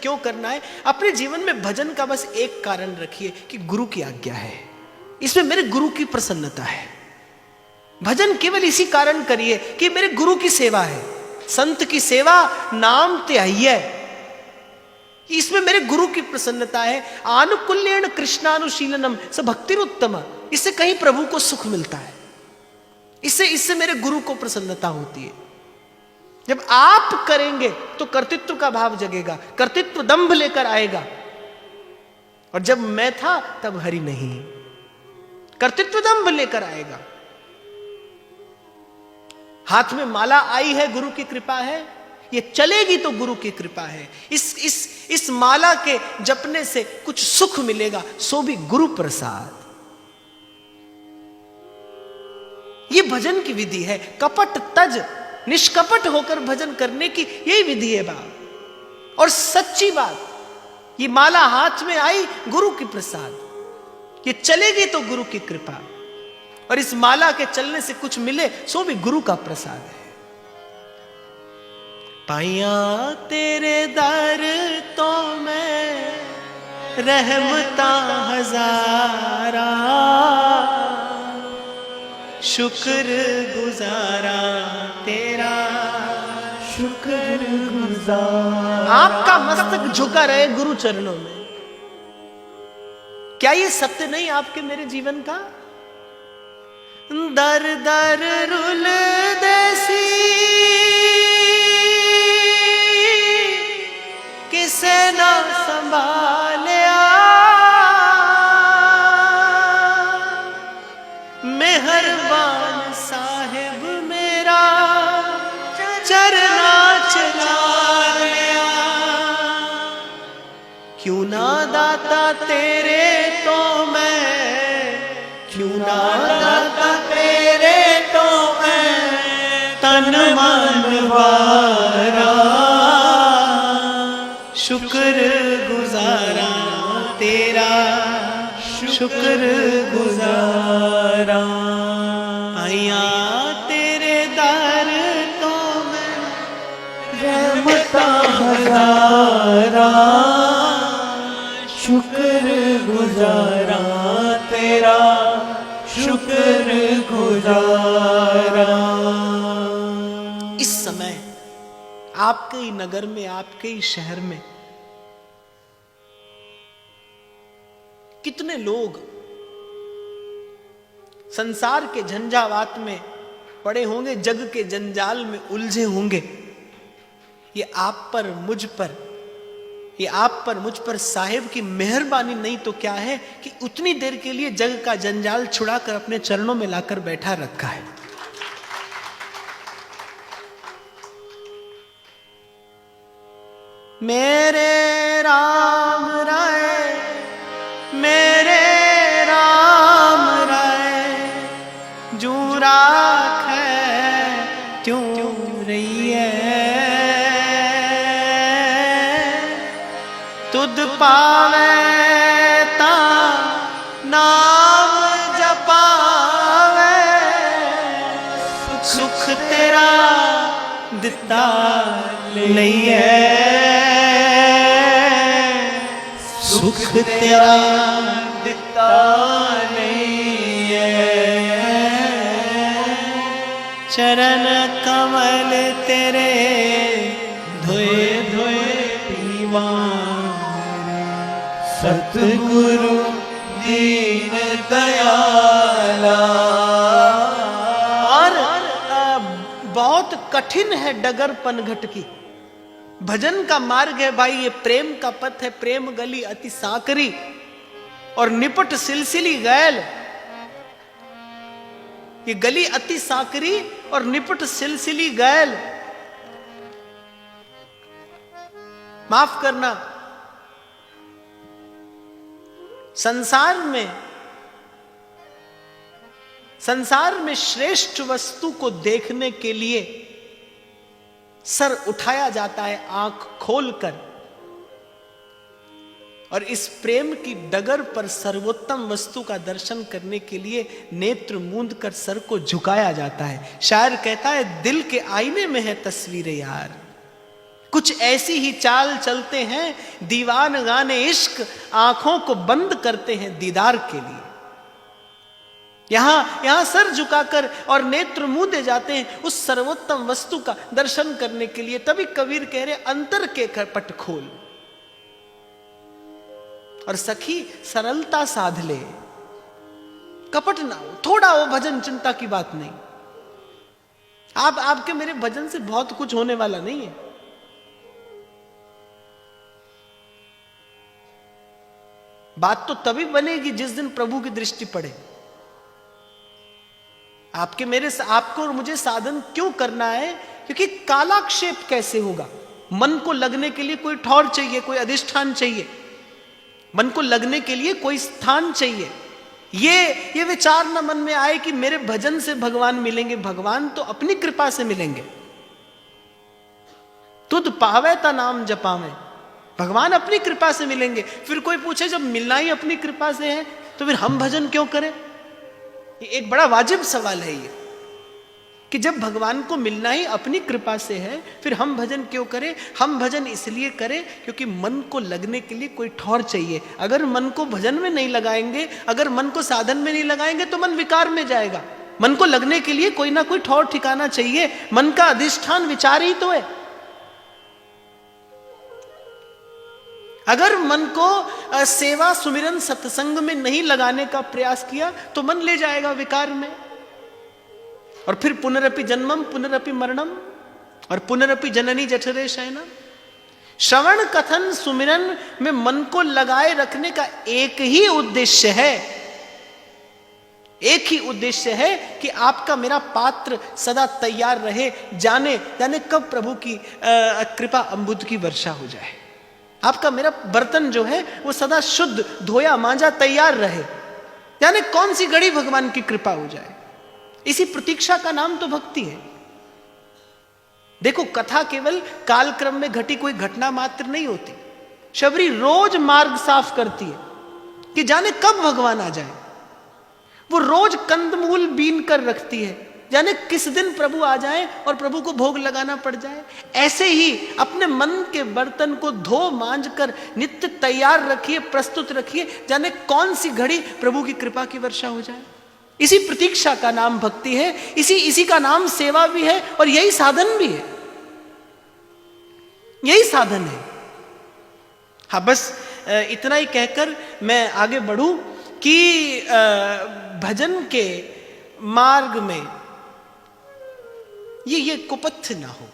क्यों करना है? अपने जीवन में भजन का बस एक कारण रखिए कि गुरु की आज्ञा है, इसमें मेरे गुरु की प्रसन्नता है। भजन केवल इसी कारण करिए कि मेरे गुरु की सेवा है, संत की सेवा नाम त्याह्य, इसमें मेरे गुरु की प्रसन्नता है। आनुकूल्येन कृष्णानुशीलनम स भक्तिरुत्तम, इससे कहीं प्रभु को सुख मिलता है, इससे मेरे गुरु को प्रसन्नता होती है। जब आप करेंगे तो कर्तृत्व का भाव जगेगा, कर्तृत्व दंभ लेकर आएगा। और जब मैं था तब हरि नहीं, कर्तृत्व दंभ लेकर आएगा। हाथ में माला आई है, गुरु की कृपा है, ये चलेगी तो गुरु की कृपा है। इस माला के जपने से कुछ सुख मिलेगा, सो भी गुरु प्रसाद। ये भजन की विधि है, कपट तज, निष्कपट होकर भजन करने की यही विधि है बात। और सच्ची बात, ये माला हाथ में आई गुरु की प्रसाद, ये चलेगी तो गुरु की कृपा, और इस माला के चलने से कुछ मिले सो भी गुरु का प्रसाद है। पाया तेरे दर तो मैं रहमता हजारा, शुक्र गुजारा तेरा, शुक्र गुजार। आपका मस्तक झुका रहे गुरु चरणों में, क्या ये सत्य नहीं आपके मेरे जीवन का? दर दर रुल देसी किसे ना संभालिया, मेहरबान साहिब मेरा चरना चला लिया। क्यों ना दाता तेरे तो मैं, क्यों ना दाता तेरे तो मैं तन मन वारा, शुक्र गुजारा तेरा, शुक्र गुजारा। आया तेरे दर तो मैं रहमता हजारा, शुक्र गुजारा तेरा, शुक्र गुजारा। इस समय आपके ही नगर में, आपके ही शहर में कितने लोग संसार के झंझावात में पड़े होंगे, जग के जंजाल में उलझे होंगे। ये आप पर, मुझ पर, ये आप पर, मुझ पर साहिब की मेहरबानी नहीं तो क्या है कि उतनी देर के लिए जग का जंजाल छुड़ाकर अपने चरणों में लाकर बैठा रखा है। मेरे राम राय, मेरे राम राय, जू राख है त्यों रही है, तुद पावे ता नाम जपावे, सुख तेरा दिता लईए, सुख तेरा दिता लईए। चरण कमल तेरे धोए धोए पीवा, सतगुरु दीन दयाला। और बहुत कठिन है डगर पनघट की, भजन का मार्ग है भाई, ये प्रेम का पथ है, प्रेम गली अति सांकरी और निपट सिलसिली गैल। ये गली अति सांकरी और निपट सिलसिली गैल। माफ करना, संसार में श्रेष्ठ वस्तु को देखने के लिए सर उठाया जाता है आंख खोलकर, और इस प्रेम की डगर पर सर्वोत्तम वस्तु का दर्शन करने के लिए नेत्र मूंद कर सर को झुकाया जाता है। शायर कहता है, दिल के आईने में है तस्वीर यार, कुछ ऐसी ही चाल चलते हैं दीवान गाने इश्क, आंखों को बंद करते हैं दीदार के लिए। यहां सर झुकाकर और नेत्र मूंदे जाते हैं उस सर्वोत्तम वस्तु का दर्शन करने के लिए। तभी कबीर कह रहे अंतर के पट खोल, और सखी सरलता साध ले, कपट ना हो, थोड़ा हो भजन, चिंता की बात नहीं। आपके मेरे भजन से बहुत कुछ होने वाला नहीं है। बात तो तभी बनेगी जिस दिन प्रभु की दृष्टि पड़े। आपको और मुझे साधन क्यों करना है? क्योंकि कालाक्षेप कैसे होगा? मन को लगने के लिए कोई ठौर चाहिए, कोई अधिष्ठान चाहिए, मन को लगने के लिए कोई स्थान चाहिए। ये विचार न मन में आए कि मेरे भजन से भगवान मिलेंगे। भगवान तो अपनी कृपा से मिलेंगे। तुद पावे ता नाम जपावे, भगवान अपनी कृपा से मिलेंगे। फिर कोई पूछे जब मिलना ही अपनी कृपा से है तो फिर हम भजन क्यों करें? ये एक बड़ा वाजिब सवाल है ये, कि जब भगवान को मिलना ही अपनी कृपा से है फिर हम भजन क्यों करें? हम भजन इसलिए करें क्योंकि मन को लगने के लिए कोई ठौर चाहिए। अगर मन को भजन में नहीं लगाएंगे, अगर मन को साधन में नहीं लगाएंगे तो मन विकार में जाएगा। मन को लगने के लिए कोई ना कोई ठौर ठिकाना चाहिए। मन का अधिष्ठान विचार ही तो है। अगर मन को सेवा सुमिरन सत्संग में नहीं लगाने का प्रयास किया तो मन ले जाएगा विकार में, और फिर पुनरपि जन्मम पुनरपि मरणम और पुनरपि जननी जठरे शयनम। श्रवण कथन सुमिरन में मन को लगाए रखने का एक ही उद्देश्य है, एक ही उद्देश्य है कि आपका मेरा पात्र सदा तैयार रहे, जाने कब प्रभु की कृपा अमृत की वर्षा हो जाए। आपका मेरा बर्तन जो है वो सदा शुद्ध धोया मांजा तैयार रहे, जाने कौन सी घड़ी भगवान की कृपा हो जाए। इसी प्रतीक्षा का नाम तो भक्ति है। देखो, कथा केवल कालक्रम में घटी कोई घटना मात्र नहीं होती। शबरी रोज मार्ग साफ करती है कि जाने कब भगवान आ जाए। वो रोज कंदमूल बीन कर रखती है, जाने किस दिन प्रभु आ जाए और प्रभु को भोग लगाना पड़ जाए। ऐसे ही अपने मन के बर्तन को धो मांझ कर नित्य तैयार रखिए, प्रस्तुत रखिए, जाने कौन सी घड़ी प्रभु की कृपा की वर्षा हो जाए। इसी प्रतीक्षा का नाम भक्ति है, इसी का नाम सेवा भी है, और यही साधन भी है, यही साधन है। हाँ, बस इतना ही कहकर मैं आगे बढ़ूं कि भजन के मार्ग में ये कुपथ ना हो।